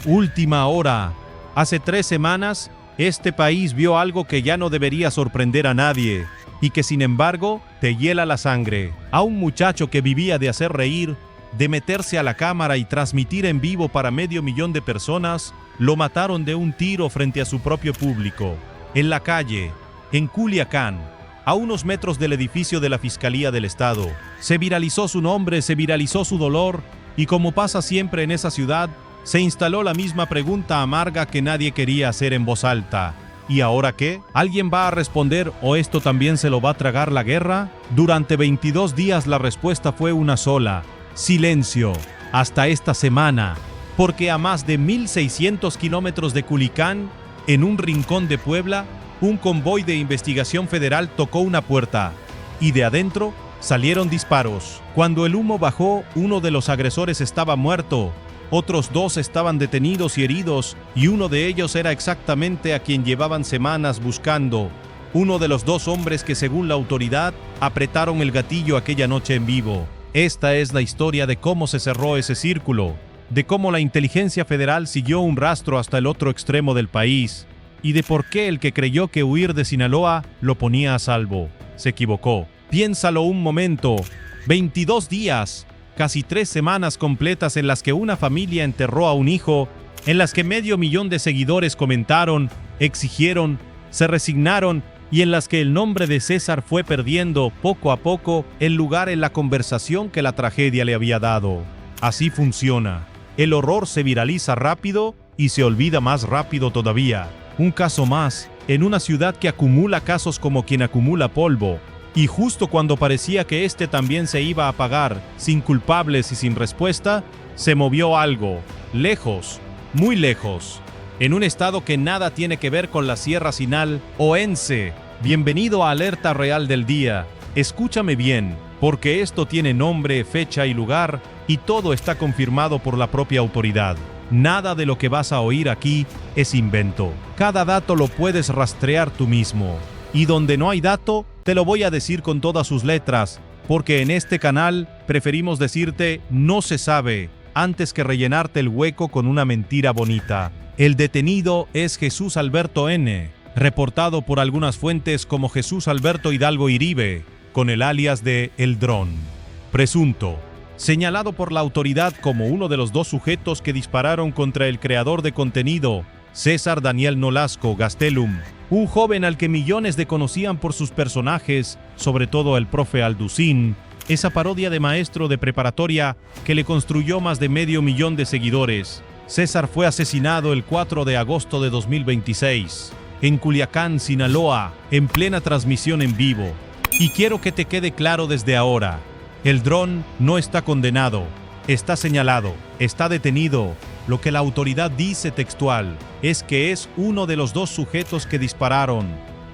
Última hora. Hace 3 semanas, este país vio algo que ya no debería sorprender a nadie, y que sin embargo te hiela la sangre. A un muchacho que vivía de hacer reír, de meterse a la cámara y transmitir en vivo para 500,000 de personas, lo mataron de un tiro frente a su propio público. En la calle, en Culiacán, a unos metros del edificio de la Fiscalía del Estado. Se viralizó su nombre, se viralizó su dolor, y como pasa siempre en esa ciudad, se instaló la misma pregunta amarga que nadie quería hacer en voz alta. ¿Y ahora qué? ¿Alguien va a responder o esto también se lo va a tragar la guerra? Durante 22 días la respuesta fue una sola: silencio. Hasta esta semana, porque a más de 1,600 kilómetros de Culiacán, en un rincón de Puebla, un convoy de investigación federal tocó una puerta, y de adentro salieron disparos. Cuando el humo bajó, uno de los agresores estaba muerto, otros 2 estaban detenidos y heridos, y uno de ellos era exactamente a quien llevaban semanas buscando, uno de los 2 hombres que, según la autoridad, apretaron el gatillo aquella noche en vivo. Esta es la historia de cómo se cerró ese círculo, de cómo la inteligencia federal siguió un rastro hasta el otro extremo del país, y de por qué el que creyó que huir de Sinaloa lo ponía a salvo se equivocó. Piénsalo un momento: 22 días, casi 3 semanas completas en las que una familia enterró a un hijo, en las que 500,000 de seguidores comentaron, exigieron, se resignaron, y en las que el nombre de César fue perdiendo poco a poco el lugar en la conversación que la tragedia le había dado. Así funciona. El horror se viraliza rápido y se olvida más rápido todavía. Un caso más, en una ciudad que acumula casos como quien acumula polvo. Y justo cuando parecía que este también se iba a apagar, sin culpables y sin respuesta, se movió algo, lejos, muy lejos, en un estado que nada tiene que ver con la Sierra Sinal o ENSE. Bienvenido a Alerta Real del Día. Escúchame bien, porque esto tiene nombre, fecha y lugar, y todo está confirmado por la propia autoridad. Nada de lo que vas a oír aquí es invento. Cada dato lo puedes rastrear tú mismo. Y donde no hay dato, te lo voy a decir con todas sus letras, porque en este canal preferimos decirte no se sabe, antes que rellenarte el hueco con una mentira bonita. El detenido es Jesús Alberto N., reportado por algunas fuentes como Jesús Alberto Hidalgo Iribe, con el alias de El Dron. Presunto. Señalado por la autoridad como uno de los 2 sujetos que dispararon contra el creador de contenido, César Daniel Nolasco Gastelum, un joven al que millones de conocían por sus personajes, sobre todo el profe Alducín, esa parodia de maestro de preparatoria que le construyó más de 500,000 de seguidores. César fue asesinado el 4 de agosto de 2026, en Culiacán, Sinaloa, en plena transmisión en vivo. Y quiero que te quede claro desde ahora: el dron no está condenado, está señalado, está detenido. Lo que la autoridad dice textual es que es uno de los 2 sujetos que dispararon.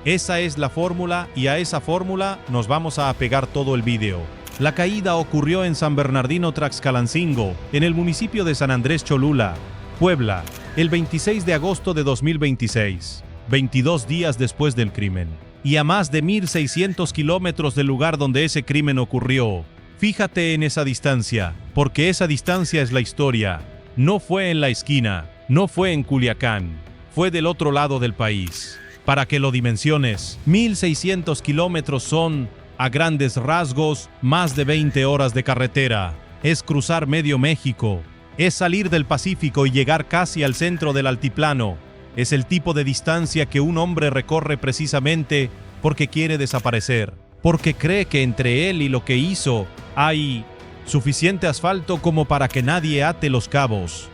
Esa es la fórmula y a esa fórmula nos vamos a apegar todo el video. La caída ocurrió en San Bernardino Tlaxcalancingo, en el municipio de San Andrés Cholula, Puebla, el 26 de agosto de 2026, 22 días después del crimen, y a más de 1,600 kilómetros del lugar donde ese crimen ocurrió. Fíjate en esa distancia, porque esa distancia es la historia. No fue en la esquina, no fue en Culiacán, fue del otro lado del país. Para que lo dimensiones, 1,600 kilómetros son, a grandes rasgos, más de 20 horas de carretera. Es cruzar medio México, es salir del Pacífico y llegar casi al centro del altiplano. Es el tipo de distancia que un hombre recorre precisamente porque quiere desaparecer, porque cree que entre él y lo que hizo hay suficiente asfalto como para que nadie ate los cabos.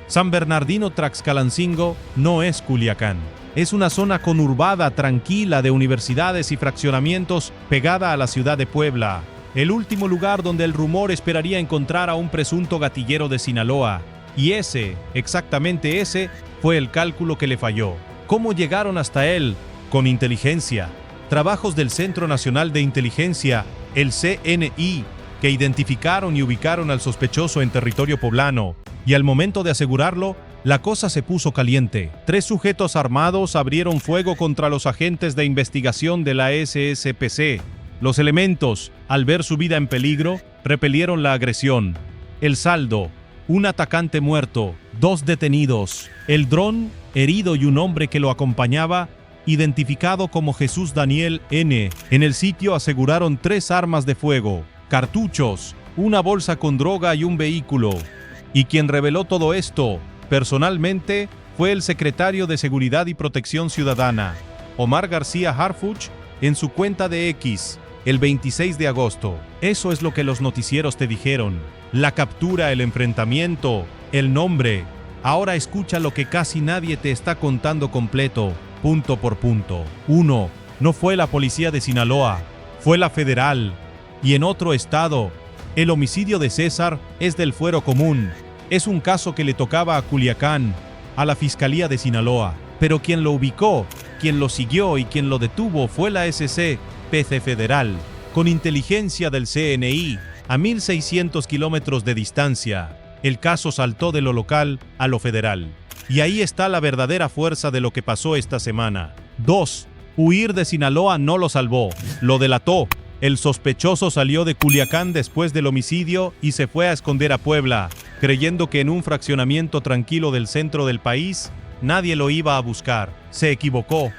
San Bernardino Tlaxcalancingo no es Culiacán. Es una zona conurbada tranquila de universidades y fraccionamientos pegada a la ciudad de Puebla, el último lugar donde el rumor esperaría encontrar a un presunto gatillero de Sinaloa. Y ese, exactamente ese, fue el cálculo que le falló. ¿Cómo llegaron hasta él? Con inteligencia. Trabajos del Centro Nacional de Inteligencia, el CNI, que identificaron y ubicaron al sospechoso en territorio poblano, y al momento de asegurarlo, la cosa se puso caliente. 3 sujetos armados abrieron fuego contra los agentes de investigación de la SSPC. Los elementos, al ver su vida en peligro, repelieron la agresión. El saldo: un atacante muerto, 2 detenidos, el dron herido y un hombre que lo acompañaba, identificado como Jesús Daniel N. En el sitio aseguraron 3 armas de fuego, cartuchos, una bolsa con droga y un vehículo. Y quien reveló todo esto, personalmente, fue el secretario de Seguridad y Protección Ciudadana, Omar García Harfuch, en su cuenta de X, el 26 de agosto. Eso es lo que los noticieros te dijeron. La captura, el enfrentamiento, el nombre. Ahora escucha lo que casi nadie te está contando completo, punto por punto. 1. No fue la policía de Sinaloa, fue la federal. Y en otro estado, el homicidio de César es del fuero común. Es un caso que le tocaba a Culiacán, a la Fiscalía de Sinaloa. Pero quien lo ubicó, quien lo siguió y quien lo detuvo fue la SCPC Federal, con inteligencia del CNI, a 1.600 kilómetros de distancia. El caso saltó de lo local a lo federal. Y ahí está la verdadera fuerza de lo que pasó esta semana. 2. Huir de Sinaloa no lo salvó, lo delató. El sospechoso salió de Culiacán después del homicidio y se fue a esconder a Puebla, creyendo que en un fraccionamiento tranquilo del centro del país nadie lo iba a buscar. Se equivocó.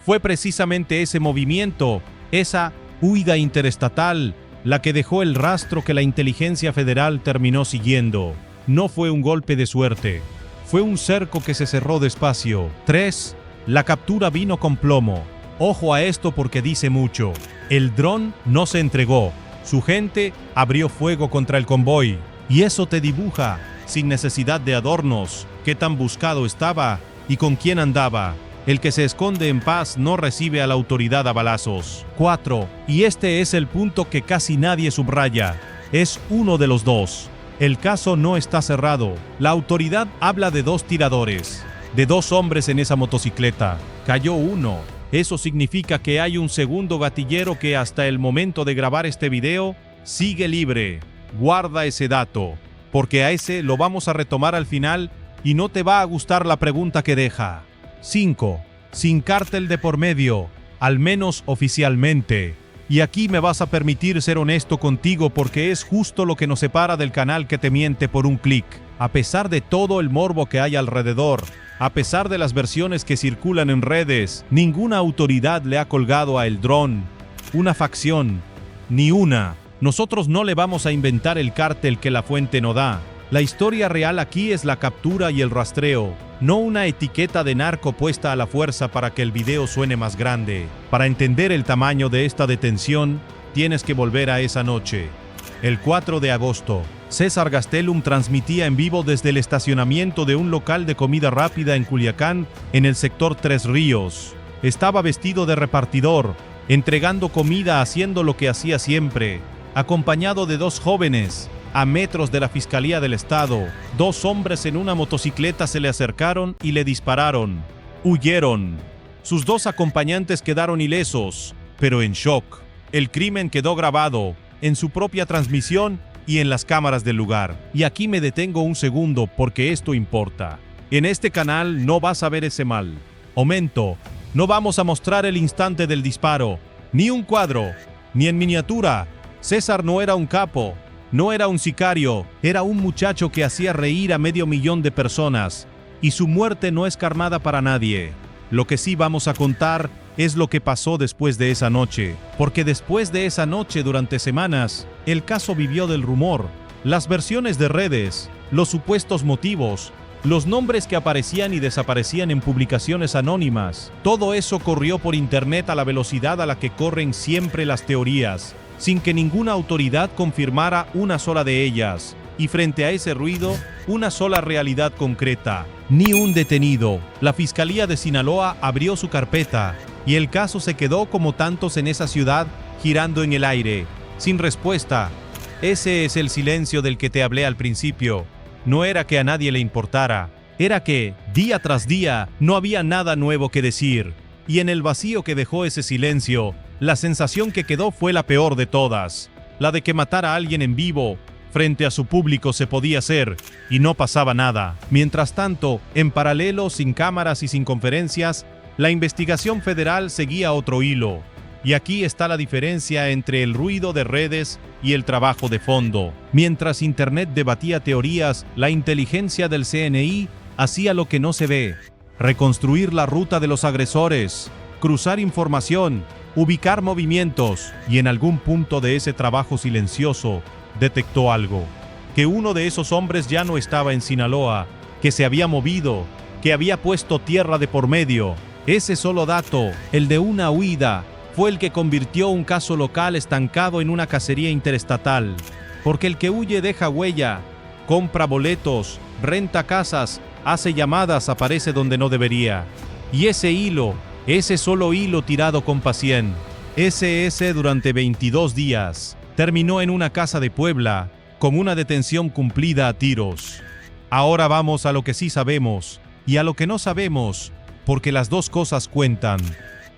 Fue precisamente ese movimiento, esa huida interestatal, la que dejó el rastro que la inteligencia federal terminó siguiendo. No fue un golpe de suerte. Fue un cerco que se cerró despacio. 3. La captura vino con plomo. Ojo a esto porque dice mucho. El dron no se entregó. Su gente abrió fuego contra el convoy. Y eso te dibuja, sin necesidad de adornos, qué tan buscado estaba y con quién andaba. El que se esconde en paz no recibe a la autoridad a balazos. 4. Y este es el punto que casi nadie subraya. Es uno de los dos. El caso no está cerrado. La autoridad habla de 2 tiradores, de 2 hombres en esa motocicleta. Cayó uno. Eso significa que hay un segundo gatillero que hasta el momento de grabar este video sigue libre. Guarda ese dato, porque a ese lo vamos a retomar al final y no te va a gustar la pregunta que deja. 5. Sin cártel de por medio, al menos oficialmente. Y aquí me vas a permitir ser honesto contigo porque es justo lo que nos separa del canal que te miente por un clic. A pesar de todo el morbo que hay alrededor, a pesar de las versiones que circulan en redes, ninguna autoridad le ha colgado a el dron, una facción, ni una. Nosotros no le vamos a inventar el cártel que la fuente no da. La historia real aquí es la captura y el rastreo, no una etiqueta de narco puesta a la fuerza para que el video suene más grande. Para entender el tamaño de esta detención, tienes que volver a esa noche. El 4 de agosto, César Gastelum transmitía en vivo desde el estacionamiento de un local de comida rápida en Culiacán, en el sector Tres Ríos. Estaba vestido de repartidor, entregando comida haciendo lo que hacía siempre, acompañado de 2 jóvenes. A metros de la Fiscalía del Estado, 2 hombres en una motocicleta se le acercaron y le dispararon. Huyeron. Sus 2 acompañantes quedaron ilesos, pero en shock. El crimen quedó grabado en su propia transmisión y en las cámaras del lugar. Y aquí me detengo un segundo porque esto importa. En este canal no vas a ver ese mal. Aumento. No vamos a mostrar el instante del disparo, ni un cuadro, ni en miniatura. César no era un capo. No era un sicario, era un muchacho que hacía reír a 500,000 de personas, y su muerte no es karmada para nadie. Lo que sí vamos a contar es lo que pasó después de esa noche, porque después de esa noche durante semanas, el caso vivió del rumor, las versiones de redes, los supuestos motivos, los nombres que aparecían y desaparecían en publicaciones anónimas. Todo eso corrió por internet a la velocidad a la que corren siempre las teorías, sin que ninguna autoridad confirmara una sola de ellas, y frente a ese ruido, una sola realidad concreta: ni un detenido. La Fiscalía de Sinaloa abrió su carpeta, y el caso se quedó como tantos en esa ciudad, girando en el aire, sin respuesta. Ese es el silencio del que te hablé al principio. No era que a nadie le importara, era que, día tras día, no había nada nuevo que decir. Y en el vacío que dejó ese silencio, la sensación que quedó fue la peor de todas, la de que matar a alguien en vivo, frente a su público se podía hacer, y no pasaba nada. Mientras tanto, en paralelo, sin cámaras y sin conferencias, la investigación federal seguía otro hilo. Y aquí está la diferencia entre el ruido de redes y el trabajo de fondo. Mientras Internet debatía teorías, la inteligencia del CNI hacía lo que no se ve: reconstruir la ruta de los agresores, cruzar información, ubicar movimientos, y en algún punto de ese trabajo silencioso detectó algo: que uno de esos hombres ya no estaba en Sinaloa, que se había movido, que había puesto tierra de por medio. Ese solo dato, el de una huida, fue el que convirtió un caso local estancado en una cacería interestatal. Porque el que huye deja huella, compra boletos, renta casas, hace llamadas, aparece donde no debería. Y ese hilo, ese solo hilo tirado con pasión, ese durante 22 días, terminó en una casa de Puebla, como una detención cumplida a tiros. Ahora vamos a lo que sí sabemos, y a lo que no sabemos, porque las dos cosas cuentan.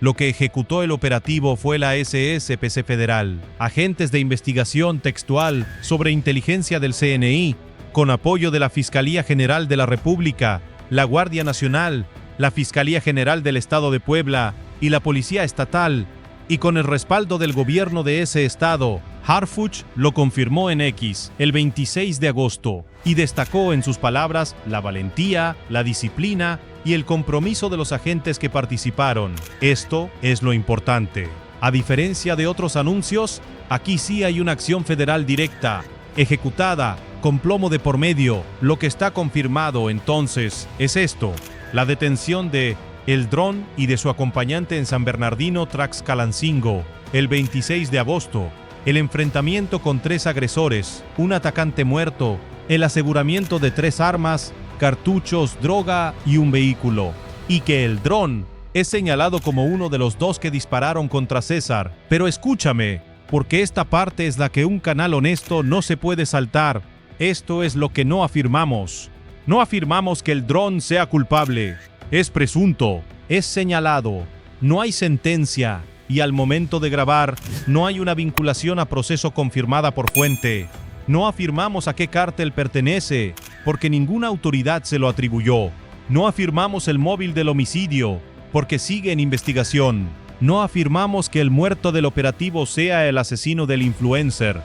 Lo que ejecutó el operativo fue la SSPC Federal, agentes de investigación textual sobre inteligencia del CNI, con apoyo de la Fiscalía General de la República, la Guardia Nacional, la Fiscalía General del Estado de Puebla y la Policía Estatal, y con el respaldo del gobierno de ese estado. Harfuch lo confirmó en X el 26 de agosto y destacó en sus palabras la valentía, la disciplina y el compromiso de los agentes que participaron. Esto es lo importante. A diferencia de otros anuncios, aquí sí hay una acción federal directa, ejecutada, con plomo de por medio. Lo que está confirmado entonces es esto: la detención de El Dron y de su acompañante en San Bernardino, Tlaxcalancingo, el 26 de agosto, el enfrentamiento con 3 agresores, un atacante muerto, el aseguramiento de 3 armas, cartuchos, droga y un vehículo, y que El Dron es señalado como uno de los 2 que dispararon contra César. Pero escúchame, porque esta parte es la que un canal honesto no se puede saltar. Esto es lo que no afirmamos. No afirmamos que El Dron sea culpable. Es presunto, es señalado, no hay sentencia, y al momento de grabar no hay una vinculación a proceso confirmada por fuente. No afirmamos a qué cártel pertenece, porque ninguna autoridad se lo atribuyó. No afirmamos el móvil del homicidio, porque sigue en investigación. No afirmamos que el muerto del operativo sea el asesino del influencer,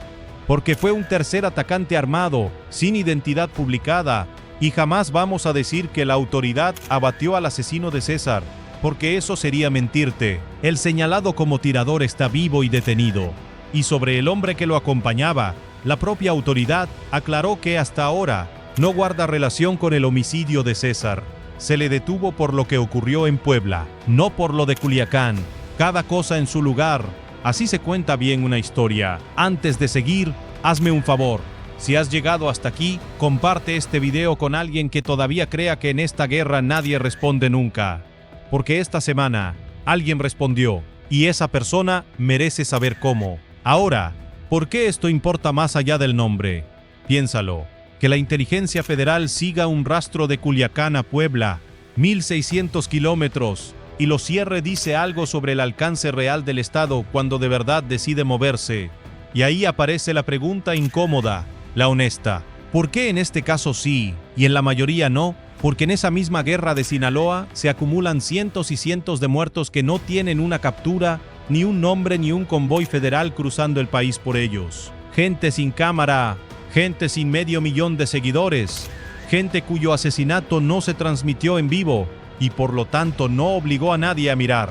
porque fue un tercer atacante armado, sin identidad publicada, y jamás vamos a decir que la autoridad abatió al asesino de César, porque eso sería mentirte. El señalado como tirador está vivo y detenido. Y sobre el hombre que lo acompañaba, la propia autoridad aclaró que hasta ahora no guarda relación con el homicidio de César. Se le detuvo por lo que ocurrió en Puebla, no por lo de Culiacán. Cada cosa en su lugar. Así se cuenta bien una historia. Antes de seguir, hazme un favor. Si has llegado hasta aquí, comparte este video con alguien que todavía crea que en esta guerra nadie responde nunca. Porque esta semana alguien respondió, y esa persona merece saber cómo. Ahora, ¿por qué esto importa más allá del nombre? Piénsalo. Que la inteligencia federal siga un rastro de Culiacán a Puebla, 1,600 kilómetros, y lo cierre dice algo sobre el alcance real del Estado cuando de verdad decide moverse. Y ahí aparece la pregunta incómoda, la honesta. ¿Por qué en este caso sí y en la mayoría no? Porque en esa misma guerra de Sinaloa se acumulan cientos y cientos de muertos que no tienen una captura, ni un nombre, ni un convoy federal cruzando el país por ellos. Gente sin cámara, gente sin 500,000 de seguidores, gente cuyo asesinato no se transmitió en vivo y por lo tanto no obligó a nadie a mirar.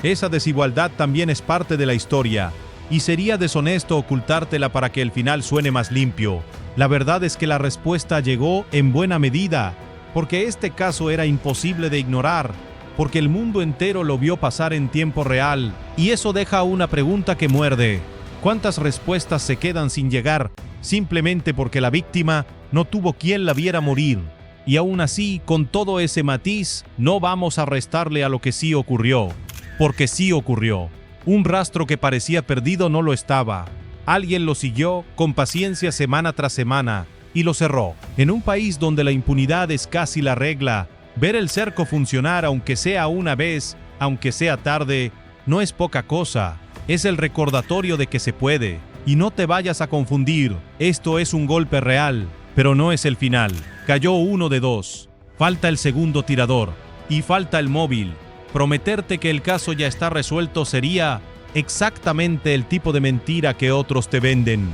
Esa desigualdad también es parte de la historia. Y sería deshonesto ocultártela para que el final suene más limpio. La verdad es que la respuesta llegó en buena medida, porque este caso era imposible de ignorar, porque el mundo entero lo vio pasar en tiempo real, y eso deja una pregunta que muerde. ¿Cuántas respuestas se quedan sin llegar simplemente porque la víctima no tuvo quien la viera morir? Y aún así, con todo ese matiz, no vamos a restarle a lo que sí ocurrió, porque sí ocurrió. Un rastro que parecía perdido no lo estaba. Alguien lo siguió con paciencia semana tras semana y lo cerró. En un país donde la impunidad es casi la regla, ver el cerco funcionar aunque sea una vez, aunque sea tarde, no es poca cosa. Es el recordatorio de que se puede. Y no te vayas a confundir, esto es un golpe real, pero no es el final. Cayó uno de 2. Falta el segundo tirador. Y falta el móvil. Prometerte que el caso ya está resuelto sería exactamente el tipo de mentira que otros te venden.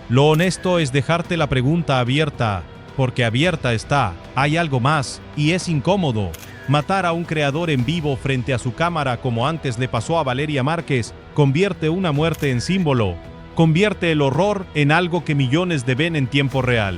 Lo honesto es dejarte la pregunta abierta, porque abierta está. Hay algo más, y es incómodo. Matar a un creador en vivo frente a su cámara, como antes le pasó a Valeria Márquez, convierte una muerte en símbolo. Convierte el horror en algo que millones ven en tiempo real.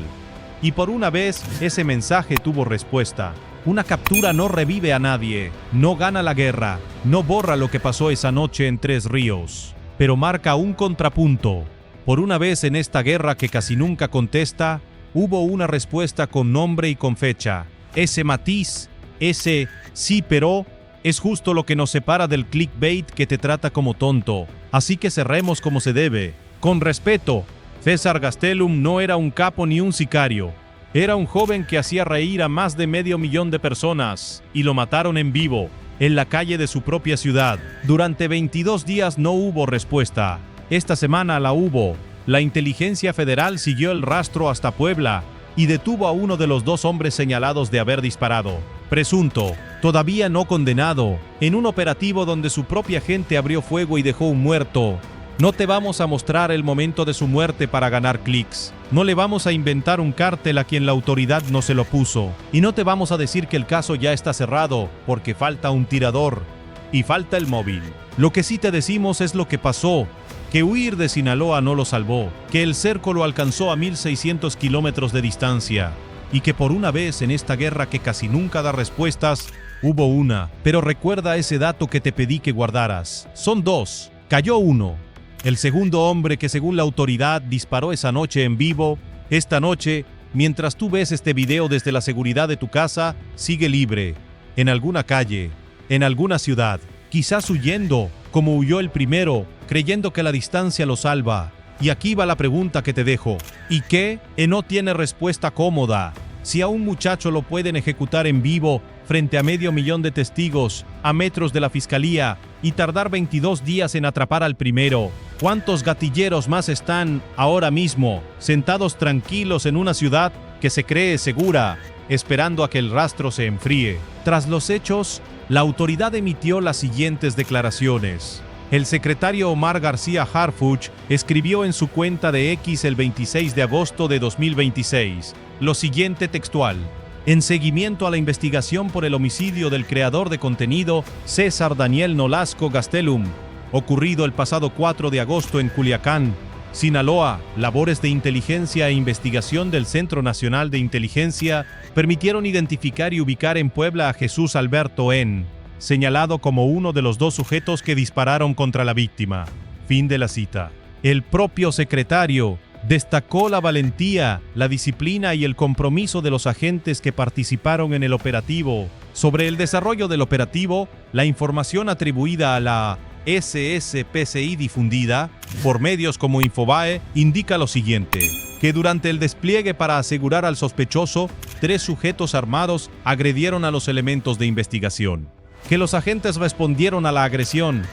Y por una vez, ese mensaje tuvo respuesta. Una captura no revive a nadie, no gana la guerra, no borra lo que pasó esa noche en Tres Ríos, pero marca un contrapunto. Por una vez en esta guerra que casi nunca contesta, hubo una respuesta con nombre y con fecha. Ese matiz, ese sí pero, es justo lo que nos separa del clickbait que te trata como tonto. Así que cerremos como se debe, con respeto. César Gastelum no era un capo ni un sicario. Era un joven que hacía reír a más de 500,000 de personas, y lo mataron en vivo, en la calle de su propia ciudad. Durante 22 días no hubo respuesta. Esta semana la hubo. La inteligencia federal siguió el rastro hasta Puebla y detuvo a uno de los 2 hombres señalados de haber disparado. Presunto, todavía no condenado, en un operativo donde su propia gente abrió fuego y dejó un muerto. No te vamos a mostrar el momento de su muerte para ganar clics. No le vamos a inventar un cártel a quien la autoridad no se lo puso. Y no te vamos a decir que el caso ya está cerrado, porque falta un tirador. Y falta el móvil. Lo que sí te decimos es lo que pasó. Que huir de Sinaloa no lo salvó. Que el cerco lo alcanzó a 1,600 kilómetros de distancia. Y que por una vez en esta guerra que casi nunca da respuestas, hubo una. Pero recuerda ese dato que te pedí que guardaras. Son 2. Cayó uno. El segundo hombre que según la autoridad disparó esa noche en vivo, esta noche, mientras tú ves este video desde la seguridad de tu casa, sigue libre, en alguna calle, en alguna ciudad, quizás huyendo, como huyó el primero, creyendo que la distancia lo salva. Y aquí va la pregunta que te dejo. ¿Y qué? No tiene respuesta cómoda. Si a un muchacho lo pueden ejecutar en vivo, frente a 500,000 de testigos, a metros de la fiscalía, y tardar 22 días en atrapar al primero, ¿cuántos gatilleros más están ahora mismo, sentados tranquilos en una ciudad que se cree segura, esperando a que el rastro se enfríe? Tras los hechos, la autoridad emitió las siguientes declaraciones. El secretario Omar García Harfuch escribió en su cuenta de X el 26 de agosto de 2026, lo siguiente textual. En seguimiento a la investigación por el homicidio del creador de contenido César Daniel Nolasco Gastelum, ocurrido el pasado 4 de agosto en Culiacán, Sinaloa, labores de inteligencia e investigación del Centro Nacional de Inteligencia permitieron identificar y ubicar en Puebla a Jesús Alberto N., señalado como uno de los 2 sujetos que dispararon contra la víctima. Fin de la cita. El propio secretario destacó la valentía, la disciplina y el compromiso de los agentes que participaron en el operativo. Sobre el desarrollo del operativo, la información atribuida a la SSPCI difundida por medios como Infobae indica lo siguiente, que durante el despliegue para asegurar al sospechoso, 3 sujetos armados agredieron a los elementos de investigación, que los agentes respondieron a la agresión,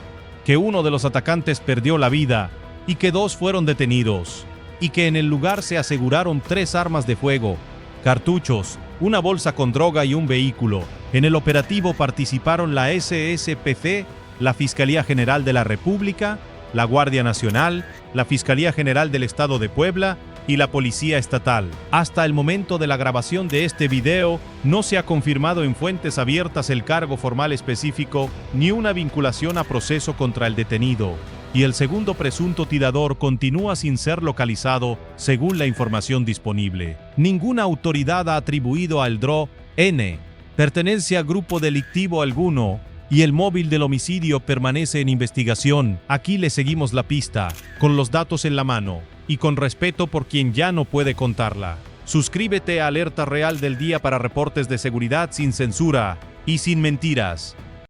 que uno de los atacantes perdió la vida y que 2 fueron detenidos, y que en el lugar se aseguraron 3 armas de fuego, cartuchos, una bolsa con droga y un vehículo. En el operativo participaron la SSPC, la Fiscalía General de la República, la Guardia Nacional, la Fiscalía General del Estado de Puebla y la Policía Estatal. Hasta el momento de la grabación de este video, no se ha confirmado en fuentes abiertas el cargo formal específico ni una vinculación a proceso contra el detenido. Y el segundo presunto tirador continúa sin ser localizado, según la información disponible. Ninguna autoridad ha atribuido al DRO N pertenencia a grupo delictivo alguno, y el móvil del homicidio permanece en investigación. Aquí le seguimos la pista, con los datos en la mano, y con respeto por quien ya no puede contarla. Suscríbete a Alerta Real del Día para reportes de seguridad sin censura y sin mentiras.